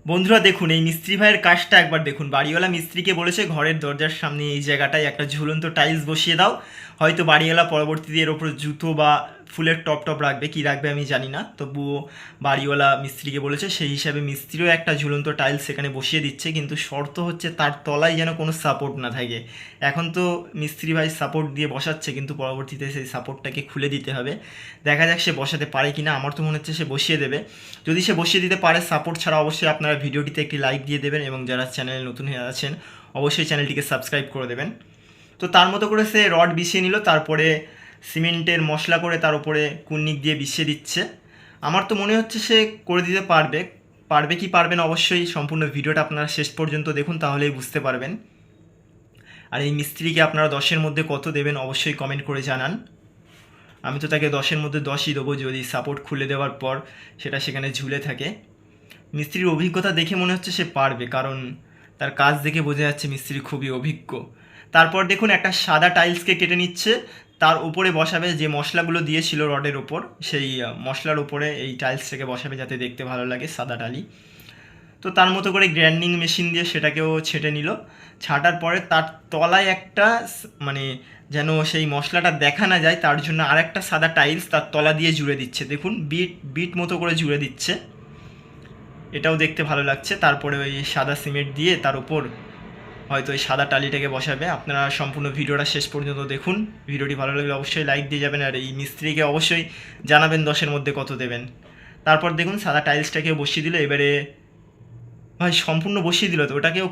বন্ধুরা দেখুন, এই মিস্ত্রি ভাইয়ের কাজটা একবার দেখুন। বাড়িওয়ালা মিস্ত্রিকে বলেছে ঘরের দরজার সামনে এই জায়গাটায় একটা ঝুলন্ত টাইলস বসিয়ে দাও। হয়তো বাড়িওয়ালা পরবর্তীতে এর ওপর জুতো বা ফুলের টপ টপ রাখবে, কি রাখবে আমি জানি না, তবুও বাড়িওয়ালা মিস্ত্রিকে বলেছে, সেই হিসাবে মিস্ত্রিও একটা ঝুলন্ত টাইলস সেখানে বসিয়ে দিচ্ছে। কিন্তু শর্ত হচ্ছে তার তলায় যেন কোনো সাপোর্ট না থাকে। এখন তো মিস্ত্রি ভাই সাপোর্ট দিয়ে বসাচ্ছে, কিন্তু পরবর্তীতে সেই সাপোর্টটাকে খুলে দিতে হবে। দেখা যাক সে বসাতে পারে কি না। আমার তো মনে হচ্ছে সে বসিয়ে দেবে। যদি সে বসিয়ে দিতে পারে সাপোর্ট ছাড়া, অবশ্যই আপনারা ভিডিওটিতে একটি লাইক দিয়ে দেবেন এবং যারা চ্যানেলে নতুন হয়ে আছেন অবশ্যই চ্যানেলটিকে সাবস্ক্রাইব করে দেবেন। তো তার মতো করে সে রড বিছিয়ে নিল, তারপরে সিমেন্টের মশলা করে তার উপরে কুন্নিক দিয়ে বিছিয়ে দিচ্ছে। আমার তো মনে হচ্ছে সে করে দিতে পারবে। পারবে কি পারবে না অবশ্যই সম্পূর্ণ ভিডিওটা আপনারা শেষ পর্যন্ত দেখুন, তাহলেই বুঝতে পারবেন। আর এই মিস্ত্রিকে আপনারা 10-এর মধ্যে কত দেবেন অবশ্যই কমেন্ট করে জানান। আমি তো তাকে 10-এর মধ্যে 10ই দেবো, যদি সাপোর্ট খুলে দেওয়ার পর সেটা সেখানে ঝুলে থাকে। মিস্ত্রির অভিজ্ঞতা দেখে মনে হচ্ছে সে পারবে, কারণ তার কাজ দেখে বোঝা যাচ্ছে মিস্ত্রি খুবই অভিজ্ঞ। তারপর দেখুন একটা সাদা টাইলসকে কেটে নিচ্ছে, তার উপরে বসাবে যে মশলাগুলো দিয়েছিল রডের ওপর, সেই মশলার উপরে এই টাইলসটাকে বসাবে যাতে দেখতে ভালো লাগে, সাদা টালি। তো তার মতো করে গ্রাইন্ডিং মেশিন দিয়ে সেটাকেও ছেটে নিল। ছাটার পরে তার তলায় একটা মানে যেন সেই মশলাটা দেখা না যায় তার জন্য আর একটা সাদা টাইলস তার তলা দিয়ে জুড়ে দিচ্ছে। দেখুন বিট বিট মতো করে জুড়ে দিচ্ছে, এটাও দেখতে ভালো লাগছে। তারপরে ওই সাদা সিমেন্ট দিয়ে তার উপর হয়তো ওই সাদা টালিটাকে বসাবে। আপনারা সম্পূর্ণ ভিডিওটা শেষ পর্যন্ত দেখুন। ভিডিওটি ভালো লাগলে অবশ্যই লাইক দিয়ে যাবেন, আর এই মিস্ত্রিকে অবশ্যই জানাবেন 10-এর মধ্যে কত দেবেন। তারপর দেখুন সাদা টাইলসটাকেও বসিয়ে দিল। এবারে ভাই সম্পূর্ণ বসিয়ে দিল, তো ওটাকেও